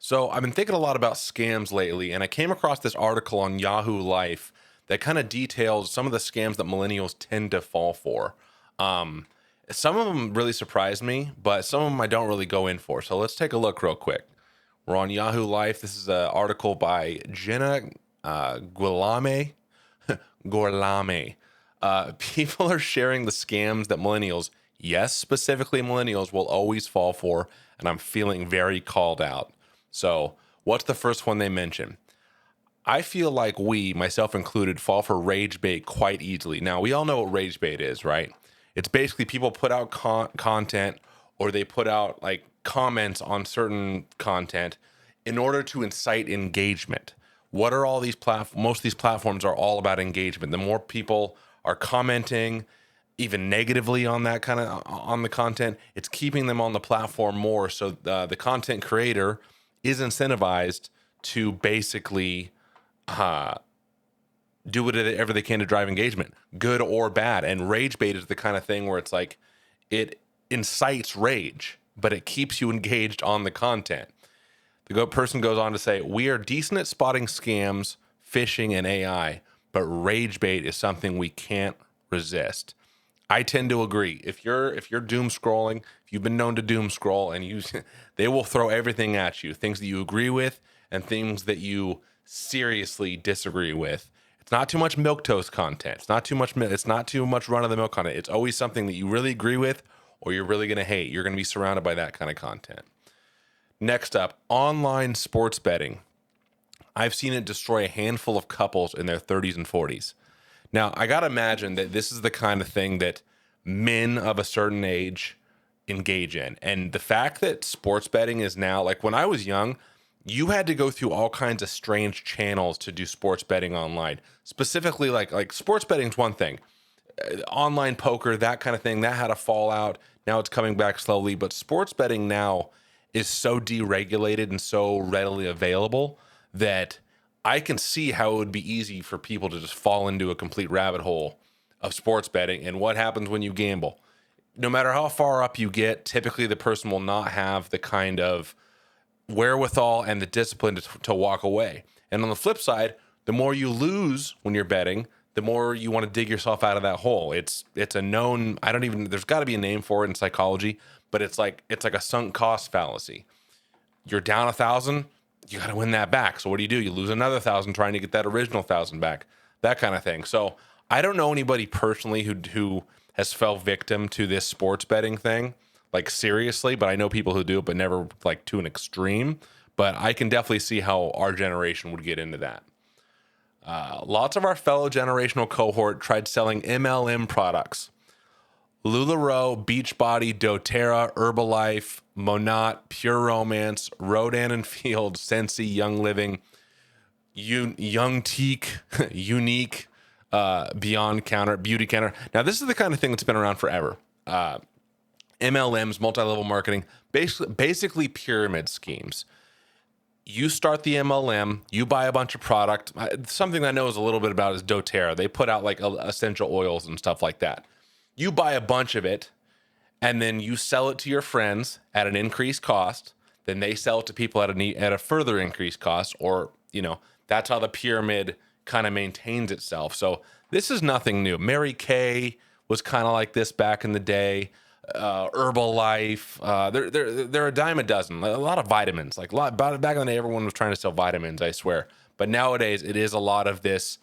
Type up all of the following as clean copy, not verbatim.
So I've been thinking a lot about scams lately, and I came across this article on Yahoo Life that kind of details some of the scams that millennials tend to fall for. Um, some of them really surprised me, but some of them I don't really go in for. So let's take a look real quick. We're on Yahoo Life. This is an article by Jenna Guilame. Gorlame. People are sharing the scams that millennials, yes, specifically millennials, will always fall for, and I'm feeling very called out. So, what's the first one they mention? I feel like we, myself included, fall for rage bait quite easily. Now, we all know what rage bait is, right? It's basically people put out content or they put out like comments on certain content in order to incite engagement. What are all these platforms? Most of these platforms are all about engagement. The more people are commenting, even negatively on that kind of on the content, it's keeping them on the platform more. So the content creator is incentivized to basically do whatever they can to drive engagement, good or bad. And rage bait is the kind of thing where it's like it incites rage, but it keeps you engaged on the content. The person goes on to say, we are decent at spotting scams, phishing, and AI, but rage bait is something we can't resist. I tend to agree. If you're doom scrolling, if you've been known to doom scroll, and they will throw everything at you, things that you agree with and things that you seriously disagree with. It's not too much milquetoast content. It's not too much run of the mill content. It's always something that you really agree with or you're really going to hate. You're going to be surrounded by that kind of content. Next up, online sports betting. I've seen it destroy a handful of couples in their 30s and 40s. Now, I got to imagine that this is the kind of thing that men of a certain age engage in. And the fact that sports betting is now, like when I was young, you had to go through all kinds of strange channels to do sports betting online. Specifically, like sports betting is one thing. Online poker, that kind of thing, that had a fallout. Now it's coming back slowly. But sports betting now is so deregulated and so readily available that I can see how it would be easy for people to just fall into a complete rabbit hole of sports betting. And what happens when you gamble? No matter how far up you get, typically the person will not have the kind of wherewithal and the discipline to walk away. And on the flip side, the more you lose when you're betting, the more you want to dig yourself out of that hole. It's a known, there's got to be a name for it in psychology, but it's like a sunk cost fallacy. You're down 1,000, you got to win that back. So what do? You lose another 1,000 trying to get that original 1,000 back, that kind of thing. So I don't know anybody personally who has fell victim to this sports betting thing, like seriously, but I know people who do it, but never like to an extreme. But I can definitely see how our generation would get into that. Lots of our fellow generational cohort tried selling MLM products. LuLaRoe, Beachbody, doTERRA, Herbalife, Monat, Pure Romance, Rodan and Field, Sensi, Young Living, Young Teak, Unique, Beyond Counter, Beauty Counter. Now, this is the kind of thing that's been around forever. MLMs, multi-level marketing, basically pyramid schemes. You start the MLM, you buy a bunch of product. Something I know is a little bit about is doTERRA. They put out like essential oils and stuff like that. You buy a bunch of it, and then you sell it to your friends at an increased cost. Then they sell it to people at a further increased cost, or that's how the pyramid kind of maintains itself. So this is nothing new. Mary Kay was kind of like this back in the day. Herbalife, they're a dime a dozen. A lot of vitamins, back in the day, everyone was trying to sell vitamins, I swear. But nowadays, it is a lot of this,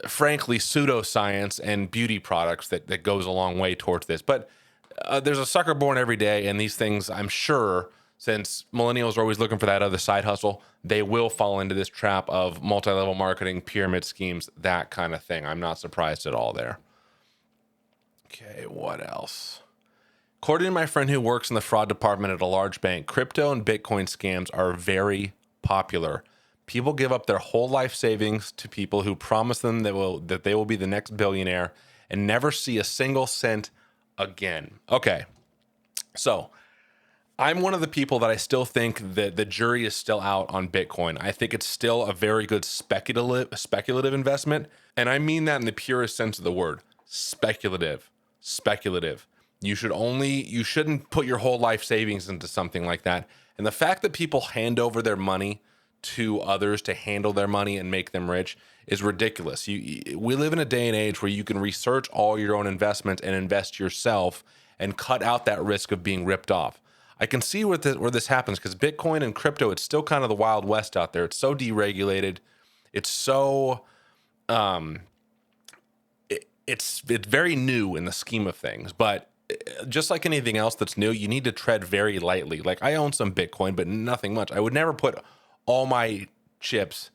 frankly, pseudoscience and beauty products that goes a long way towards this. But there's a sucker born every day, and these things, I'm sure, since millennials are always looking for that other side hustle, they will fall into this trap of multi-level marketing, pyramid schemes, that kind of thing. I'm not surprised at all there. Okay, what else? According to my friend who works in the fraud department at a large bank, crypto and Bitcoin scams are very popular. People give up their whole life savings to people who promise them that they will be the next billionaire and never see a single cent again. Okay, so I'm one of the people that I still think that the jury is still out on Bitcoin. I think it's still a very good speculative investment, and I mean that in the purest sense of the word. Speculative. You shouldn't put your whole life savings into something like that. And the fact that people hand over their money to others to handle their money and make them rich is ridiculous. We live in a day and age where you can research all your own investments and invest yourself and cut out that risk of being ripped off. I can see where this happens because Bitcoin and crypto, it's still kind of the Wild West out there. It's so deregulated. It's so it's very new in the scheme of things. But just like anything else that's new, you need to tread very lightly. Like I own some Bitcoin, but nothing much. I would never put all my chips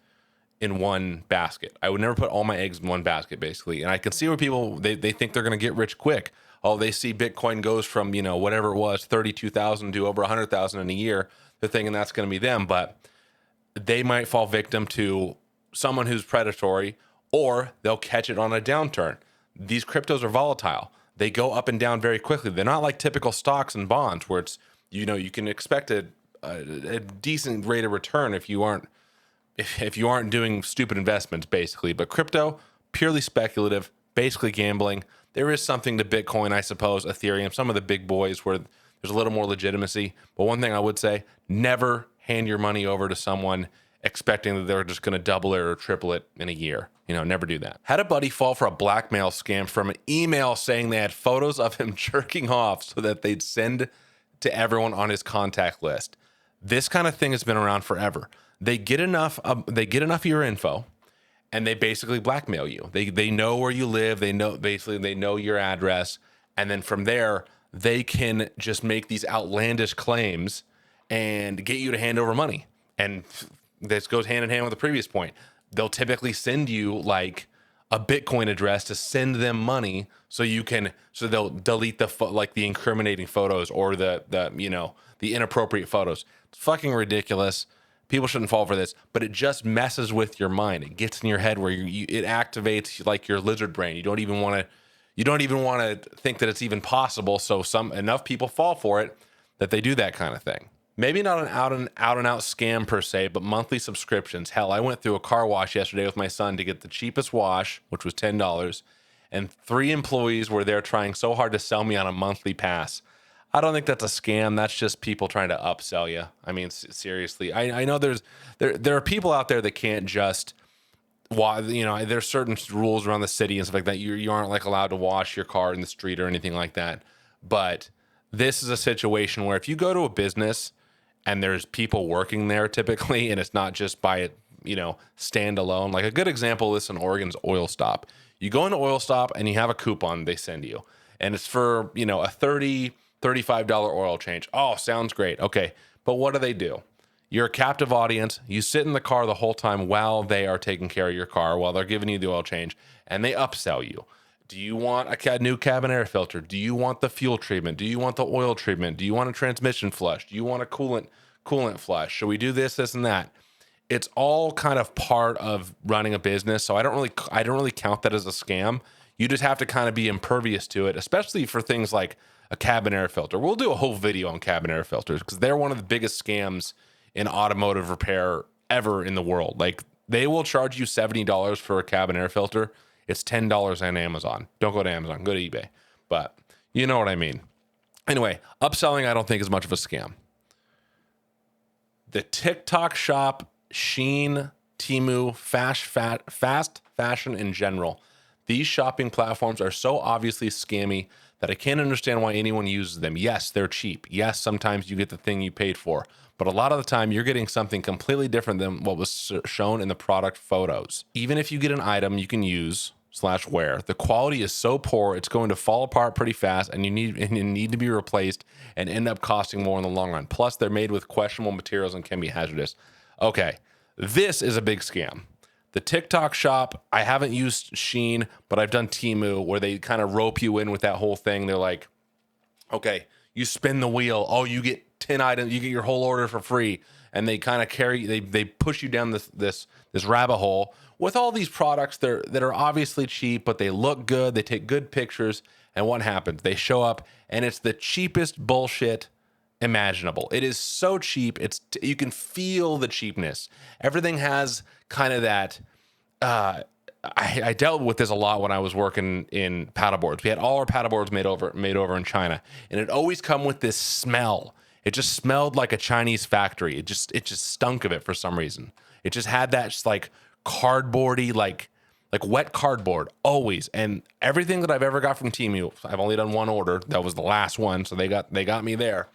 in one basket. I would never put all my eggs in one basket, basically. And I can see where people, they think they're going to get rich quick. Oh, they see Bitcoin goes from, whatever it was, 32,000 to over 100,000 in a year. They're thinking that's going to be them, but they might fall victim to someone who's predatory, or they'll catch it on a downturn. These cryptos are volatile. They go up and down very quickly. They're not like typical stocks and bonds where it's, you can expect a decent rate of return if you aren't doing stupid investments, basically. But crypto, purely speculative, basically gambling. There is something to Bitcoin, I suppose, Ethereum, some of the big boys where there's a little more legitimacy. But one thing I would say, never hand your money over to someone expecting that they're just going to double it or triple it in a year. Never do that. Had a buddy fall for a blackmail scam from an email saying they had photos of him jerking off so that they'd send to everyone on his contact list. This kind of thing has been around forever. They get enough of your info, and they basically blackmail you. They know where you live. They know your address, and then from there they can just make these outlandish claims and get you to hand over money. And this goes hand in hand with the previous point. They'll typically send you like a Bitcoin address to send them money, so they'll delete the incriminating photos or the inappropriate photos. It's fucking ridiculous. People shouldn't fall for this, but it just messes with your mind. It gets in your head where it activates like your lizard brain. You don't even want to think that it's even possible. So enough people fall for it that they do that kind of thing. Maybe not an out and out scam per se, but monthly subscriptions. Hell, I went through a car wash yesterday with my son to get the cheapest wash, which was $10, and 3 employees were there trying so hard to sell me on a monthly pass. I don't think that's a scam. That's just people trying to upsell you. I mean, seriously. I know there are people out there that can't just there's certain rules around the city and stuff like that. You aren't like allowed to wash your car in the street or anything like that. But this is a situation where if you go to a business and there's people working there typically, and it's not just by standalone. Like a good example of this in Oregon's Oil Stop. You go into Oil Stop and you have a coupon they send you, and it's for a $35 oil change. Oh, sounds great. Okay. But what do? You're a captive audience. You sit in the car the whole time while they are taking care of your car, while they're giving you the oil change, and they upsell you. Do you want a new cabin air filter? Do you want the fuel treatment? Do you want the oil treatment? Do you want a transmission flush? Do you want a coolant flush? Should we do this, and that? It's all kind of part of running a business. So I don't really count that as a scam. You just have to kind of be impervious to it, especially for things like a cabin air filter. We'll do a whole video on cabin air filters because they're one of the biggest scams in automotive repair ever in the world. Like they will charge you $70 for a cabin air filter. It's $10 on Amazon. Don't go to Amazon, go to eBay. But you know what I mean. Anyway, upselling I don't think is much of a scam. The Tik Tok Shop, Shein, Temu, fast fashion in general. These shopping platforms are so obviously scammy that I can't understand why anyone uses them. Yes, they're cheap. Yes, sometimes you get the thing you paid for. But a lot of the time, you're getting something completely different than what was shown in the product photos. Even if you get an item you can use / wear, the quality is so poor, it's going to fall apart pretty fast, and you need to be replaced and end up costing more in the long run. Plus, they're made with questionable materials and can be hazardous. Okay, this is a big scam. The Tik Tok Shop, I haven't used Shein, but I've done Temu, where they kind of rope you in with that whole thing. They're like, okay, you spin the wheel. Oh, you get 10 items. You get your whole order for free. And they kind of they push you down this rabbit hole with all these products that are obviously cheap, but they look good. They take good pictures. And what happens? They show up, and it's the cheapest bullshit imaginable. It is so cheap. You can feel the cheapness. Everything has kind of that. I dealt with this a lot when I was working in paddleboards. We had all our paddleboards made over in China, and it always come with this smell. It just smelled like a Chinese factory. It just stunk of it for some reason. It just had that just like cardboardy, like wet cardboard always. And everything that I've ever got from Temu, I've only done one order. That was the last one, so they got me there.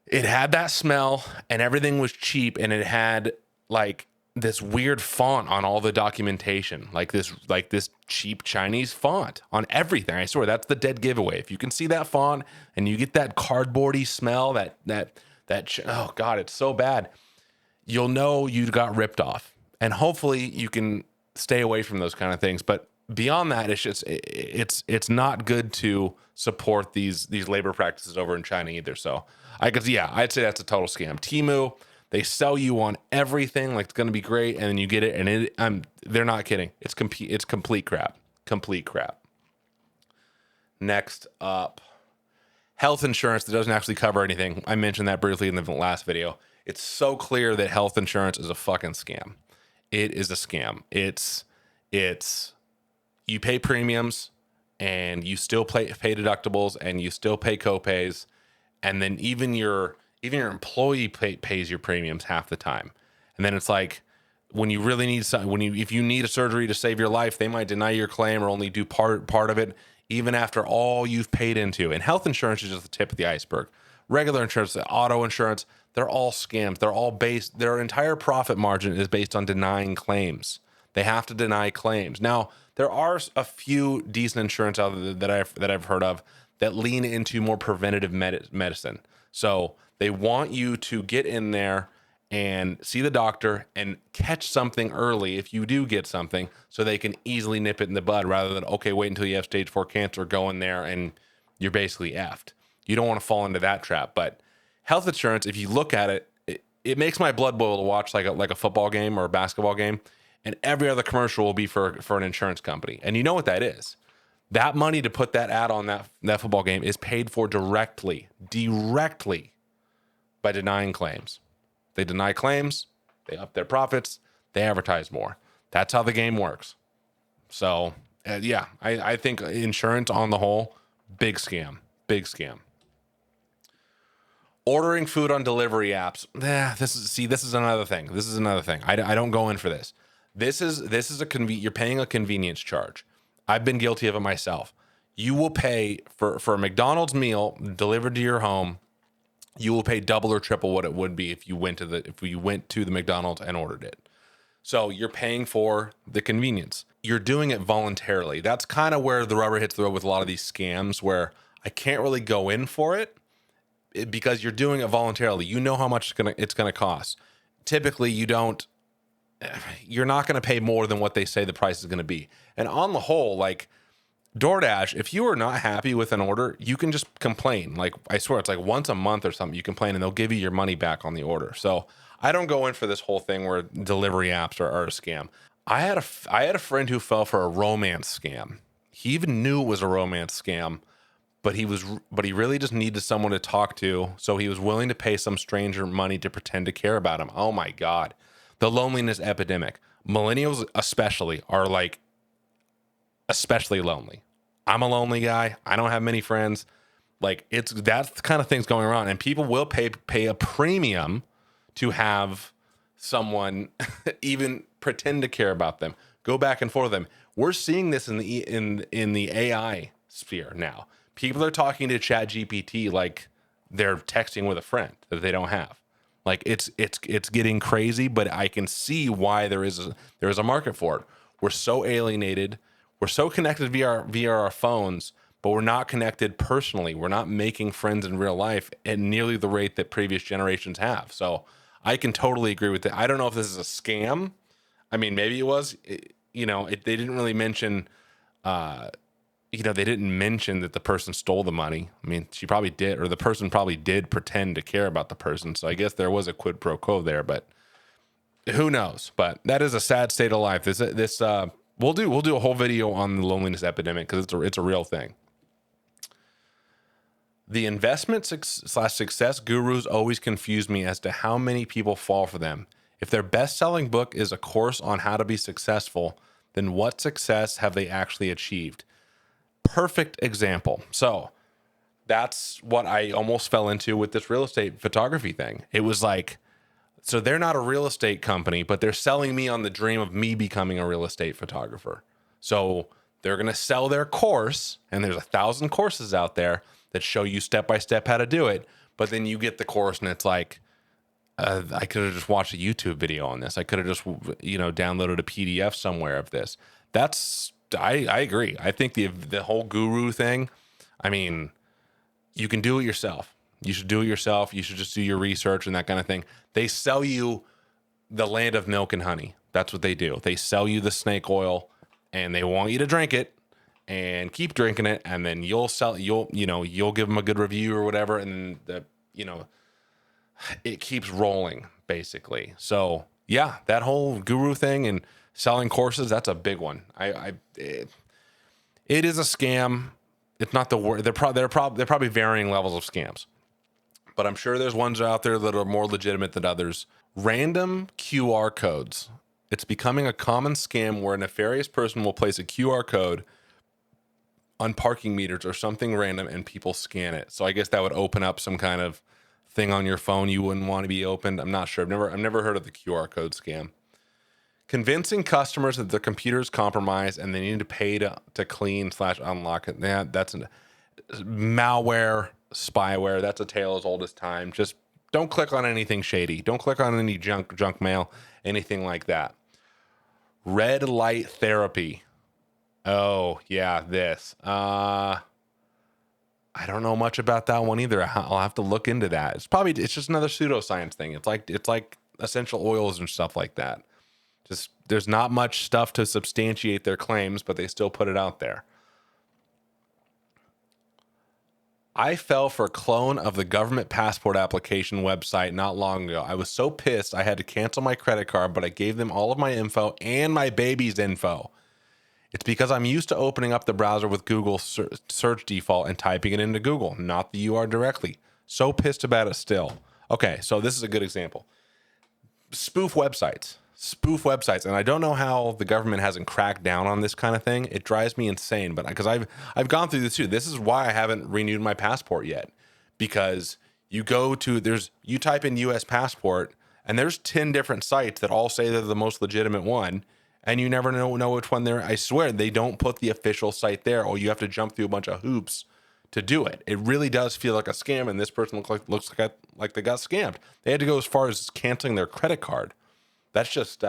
It had that smell, and everything was cheap, and it had like this weird font on all the documentation, like this cheap Chinese font on everything. I swear that's the dead giveaway. If you can see that font and you get that cardboardy smell, oh God, it's so bad. You'll know you got ripped off, and hopefully you can stay away from those kind of things. But beyond that, it's not good to support these labor practices over in China either. So I'd say that's a total scam. Temu, they sell you on everything like it's going to be great, and then you get it, and they're not kidding. It's complete crap. Complete crap. Next up, health insurance that doesn't actually cover anything. I mentioned that briefly in the last video. It's so clear that health insurance is a fucking scam. It is a scam. It's you pay premiums, and you still pay deductibles, and you still pay copays, and then even your employee pays your premiums half the time. And then it's like, when you really need if you need a surgery to save your life, they might deny your claim or only do part of it, even after all you've paid into. And health insurance is just the tip of the iceberg. Regular insurance, the auto insurance, they're all scams. They're all their entire profit margin is based on denying claims. They have to deny claims. Now, there are a few decent insurance out there that I've heard of that lean into more preventative medicine. So they want you to get in there and see the doctor and catch something early if you do get something, so they can easily nip it in the bud, rather than, okay, wait until you have stage 4 cancer, go in there and you're basically effed. You don't want to fall into that trap. But health insurance, if you look at it, it makes my blood boil to watch like a football game or a basketball game, and every other commercial will be for an insurance company. And you know what that is. That money to put that ad on that football game is paid for directly by denying claims. They deny claims, they up their profits, they advertise more. That's how the game works. So, I think insurance on the whole, big scam. Ordering food on delivery apps. This is another thing. I don't go in for this. This is you're paying a convenience charge. I've been guilty of it myself. You will pay for a McDonald's meal delivered to your home. You will pay double or triple what it would be if you went to the McDonald's and ordered it. So you're paying for the convenience. You're doing it voluntarily. That's kind of where the rubber hits the road with a lot of these scams, where I can't really go in for it because you're doing it voluntarily. You know how much it's gonna cost. Typically, you're not going to pay more than what they say the price is going to be. And on the whole, like DoorDash, if you are not happy with an order, you can just complain. Like, I swear, it's like once a month or something, you complain and they'll give you your money back on the order. So I don't go in for this whole thing where delivery apps are a scam. I had a friend who fell for a romance scam. He even knew it was a romance scam, but he really just needed someone to talk to. So he was willing to pay some stranger money to pretend to care about him. Oh my God. The loneliness epidemic. Millennials especially are like especially lonely. I'm a lonely guy. I don't have many friends. Like, that's the kind of things going around, and people will pay a premium to have someone even pretend to care about them, go back and forth with them. We're seeing this in the AI sphere now. People are talking to JGBT like they're texting with a friend that they don't have. Like, it's getting crazy, but I can see why there is a market for it. We're so alienated. We're so connected via our phones, but we're not connected personally. We're not making friends in real life at nearly the rate that previous generations have. So I can totally agree with that. I don't know if this is a scam. I mean, maybe it was. They didn't really mention. They didn't mention that the person stole the money. I mean, she probably did, or the person probably did pretend to care about the person. So I guess there was a quid pro quo there, but who knows? But that is a sad state of life. We'll do a whole video on the loneliness epidemic because it's a real thing. The investment / success gurus always confuse me as to how many people fall for them. If their best-selling book is a course on how to be successful, then what success have they actually achieved? Perfect example. So That's what I almost fell into with this real estate photography thing. It was like, so they're not a real estate company, but they're selling me on the dream of me becoming a real estate photographer. So they're going to sell their course, and there's 1,000 courses out there that show you step by step how to do it. But then you get the course, and it's like, I could have just watched a YouTube video on this. I could have just, downloaded a PDF somewhere of this. I agree. I think the whole guru thing, I mean, you can do it yourself. You should do it yourself. You should just do your research and that kind of thing. They sell you the land of milk and honey. That's what they do. They sell you the snake oil, and they want you to drink it and keep drinking it. And then you'll give them a good review or whatever. And it keeps rolling basically. So yeah, that whole guru thing and selling courses, that's a big one. It is a scam. It's not the word. They're probably varying levels of scams, but I'm sure there's ones out there that are more legitimate than others. Random QR codes. It's becoming a common scam where a nefarious person will place a QR code on parking meters or something random, and people scan it. So I guess that would open up some kind of thing on your phone you wouldn't want to be opened. I'm not sure. I've never heard of the QR code scam. Convincing customers that their computer is compromised and they need to pay to clean/unlock it. Yeah, that's malware, spyware. That's a tale as old as time. Just don't click on anything shady. Don't click on any junk mail, anything like that. Red light therapy. Oh yeah, this. I don't know much about that one either. I'll have to look into that. It's just another pseudoscience thing. It's like essential oils and stuff like that. Just there's not much stuff to substantiate their claims, but they still put it out there. I fell for a clone of the government passport application website not long ago. I was so pissed I had to cancel my credit card, but I gave them all of my info and my baby's info. It's because I'm used to opening up the browser with Google search default and typing it into Google, not the URL directly. So pissed about it still. Okay, so this is a good example. Spoof websites. And I don't know how the government hasn't cracked down on this kind of thing. It drives me insane, but because I've gone through this too. This is why I haven't renewed my passport yet, because you type in US passport and there's 10 different sites that all say they're the most legitimate one, and you never know which one they're. I swear they don't put the official site there, or you have to jump through a bunch of hoops to do it. It really does feel like a scam, and this person looks like they got scammed. They had to go as far as canceling their credit card. That's just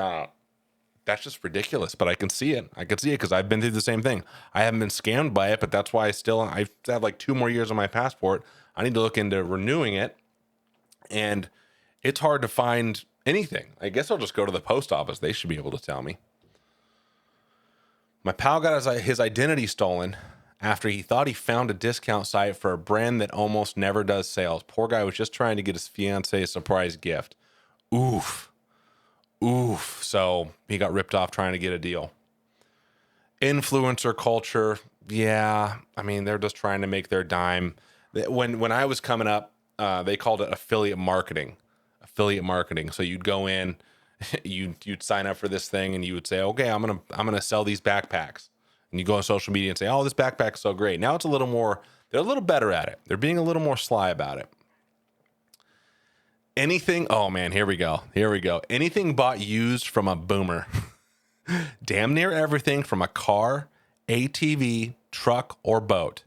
ridiculous, but I can see it. Because I've been through the same thing. I haven't been scammed by it, but that's why I have like 2 more years on my passport. I need to look into renewing it, and it's hard to find anything. I guess I'll just go to the post office. They should be able to tell me. My pal got his identity stolen after he thought he found a discount site for a brand that almost never does sales. Poor guy was just trying to get his fiance a surprise gift. Oof. So he got ripped off trying to get a deal. Influencer culture. Yeah. I mean, they're just trying to make their dime. When I was coming up, they called it affiliate marketing. So you'd go in, you'd sign up for this thing, and you would say, okay, I'm going to sell these backpacks. And you go on social media and say, oh, this backpack's so great. Now it's they're a little better at it. They're being a little more sly about it. Anything, oh man, here we go. Anything bought used from a boomer. Damn near everything from a car, ATV, truck, or boat.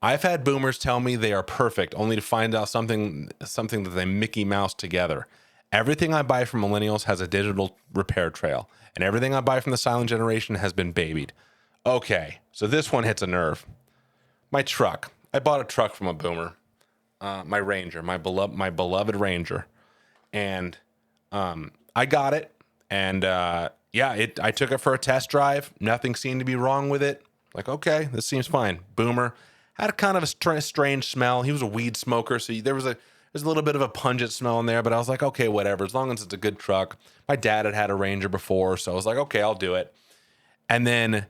I've had boomers tell me they are perfect, only to find out something that they Mickey Mouse together. Everything I buy from Millennials has a digital repair trail, and everything I buy from the silent generation has been babied. Okay, so this one hits a nerve. My truck. I bought a truck from a boomer. My Ranger, my beloved Ranger, and I got it, and I took it for a test drive. Nothing seemed to be wrong with it. Like, okay, this seems fine. Boomer had a kind of a strange smell. He was a weed smoker, so there's a little bit of a pungent smell in there. But I was like, okay, whatever. As long as it's a good truck. My dad had a Ranger before, so I was like, okay, I'll do it. And then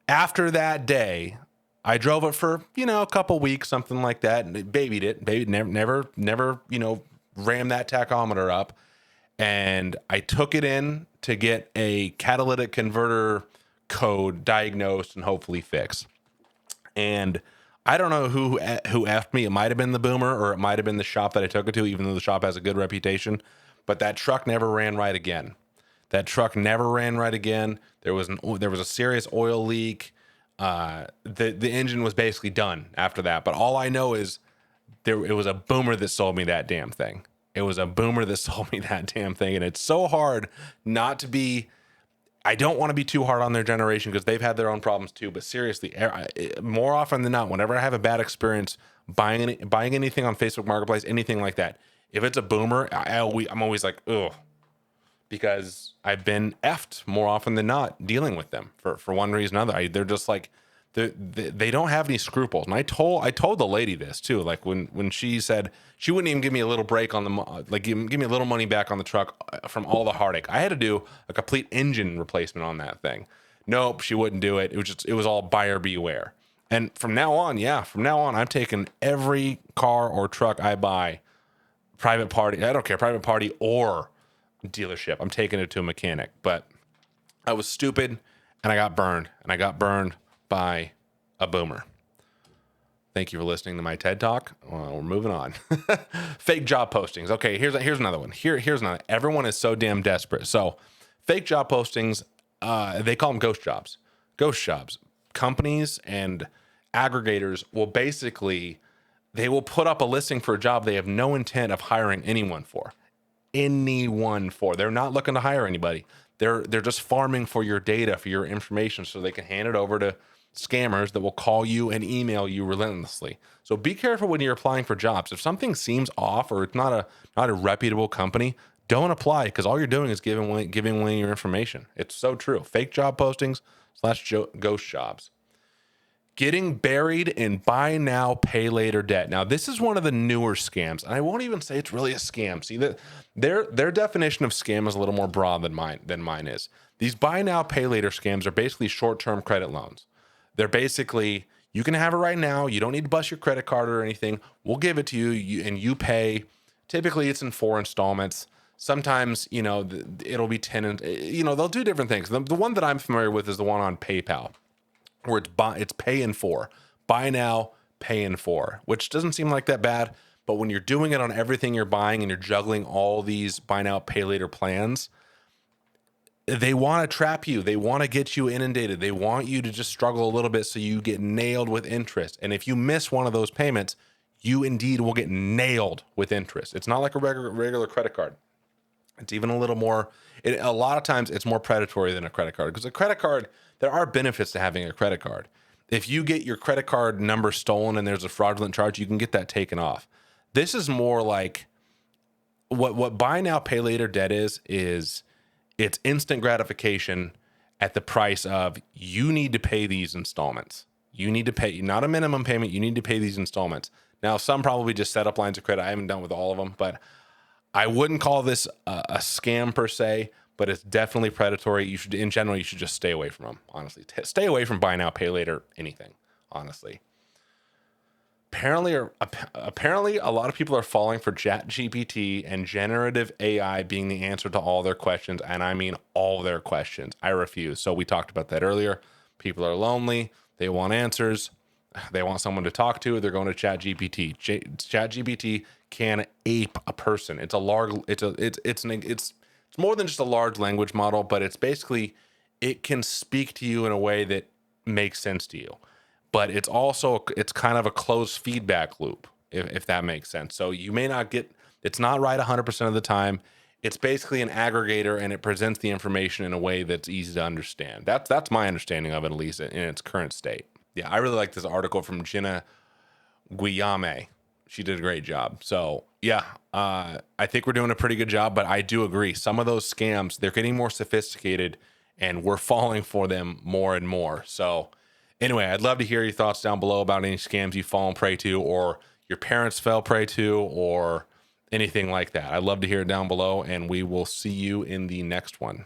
after that day, I drove it for, a couple weeks, something like that, and babied it. Never, rammed that tachometer up. And I took it in to get a catalytic converter code diagnosed and hopefully fixed. And I don't know who effed me. It might have been the boomer, or it might have been the shop that I took it to, even though the shop has a good reputation. But that truck never ran right again. That truck never ran right again. There was a serious oil leak. The engine was basically done after that. But all I know is it was a boomer that sold me that damn thing. It was a boomer that sold me that damn thing. And it's so hard not to be. I don't want to be too hard on their generation because they've had their own problems too. But seriously, more often than not, whenever I have a bad experience buying anything on Facebook Marketplace, anything like that, if it's a boomer, I'm always like, ugh, because I've been effed more often than not dealing with them for one reason or another. They're just like, they don't have any scruples. And I told the lady this too. Like when she said she wouldn't even give me a little break on give me a little money back on the truck from all the heartache. I had to do a complete engine replacement on that thing. Nope, she wouldn't do it. It was all buyer beware. And from now on, I'm taking every car or truck I buy, private party. I don't care, private party or dealership. I'm taking it to a mechanic. But I was stupid and I got burned by a boomer. Thank you for listening to my TED Talk. Well, we're moving on. Fake job postings. Okay, here's another one. Here's another. Everyone is so damn desperate. So fake job postings, they call them ghost jobs. Ghost jobs. Companies and aggregators will basically, they will put up a listing for a job they have no intent of hiring anyone for. They're not looking to hire anybody. They're just farming for your data, for your information, so they can hand it over to scammers that will call you and email you relentlessly. So be careful when you're applying for jobs. If something seems off or it's not a reputable company, don't apply, because all you're doing is giving away your information. It's so true. Fake job postings / ghost jobs. Getting buried in buy now, pay later debt. Now, this is one of the newer scams, and I won't even say it's really a scam. See, their definition of scam is a little more broad than mine is. These buy now, pay later scams are basically short-term credit loans. They're basically, you can have it right now. You don't need to bust your credit card or anything. We'll give it to you, and you pay. Typically, it's in 4 installments. Sometimes, it'll be 10, and they'll do different things. The one that I'm familiar with is the one on PayPal, where it's pay in 4, buy now, pay in 4, which doesn't seem like that bad. But when you're doing it on everything you're buying and you're juggling all these buy now, pay later plans, they want to trap you. They want to get you inundated. They want you to just struggle a little bit so you get nailed with interest. And if you miss one of those payments, you indeed will get nailed with interest. It's not like a regular credit card. It's even a little more, a lot of times it's more predatory than a credit card, because a credit card, there are benefits to having a credit card. If you get your credit card number stolen and there's a fraudulent charge, you can get that taken off. This is more like what buy now, pay later debt is it's instant gratification at the price of, you need to pay these installments. You need to pay, not a minimum payment. You need to pay these installments. Now, some probably just set up lines of credit. I haven't done with all of them, but I wouldn't call this a scam per se, but it's definitely predatory. In general, you should just stay away from them, honestly. Stay away from buy now, pay later, anything, honestly. Apparently, a lot of people are falling for JGBT and generative AI being the answer to all their questions, and I mean all their questions. I refuse. So we talked about that earlier. People are lonely. They want answers. They want someone to talk to. They're going to JGBT. JGBT can ape a person. It's more than just a large language model, but it's basically, it can speak to you in a way that makes sense to you. But it's kind of a closed feedback loop, if that makes sense. So you may not it's not right 100% of the time. It's basically an aggregator, and it presents the information in a way that's easy to understand. That's my understanding of it, at least in its current state. Yeah, I really like this article from Jenna Guillame. She did a great job. So yeah, I think we're doing a pretty good job, but I do agree. Some of those scams, they're getting more sophisticated, and we're falling for them more and more. So anyway, I'd love to hear your thoughts down below about any scams you've fallen prey to, or your parents fell prey to, or anything like that. I'd love to hear it down below, and we will see you in the next one.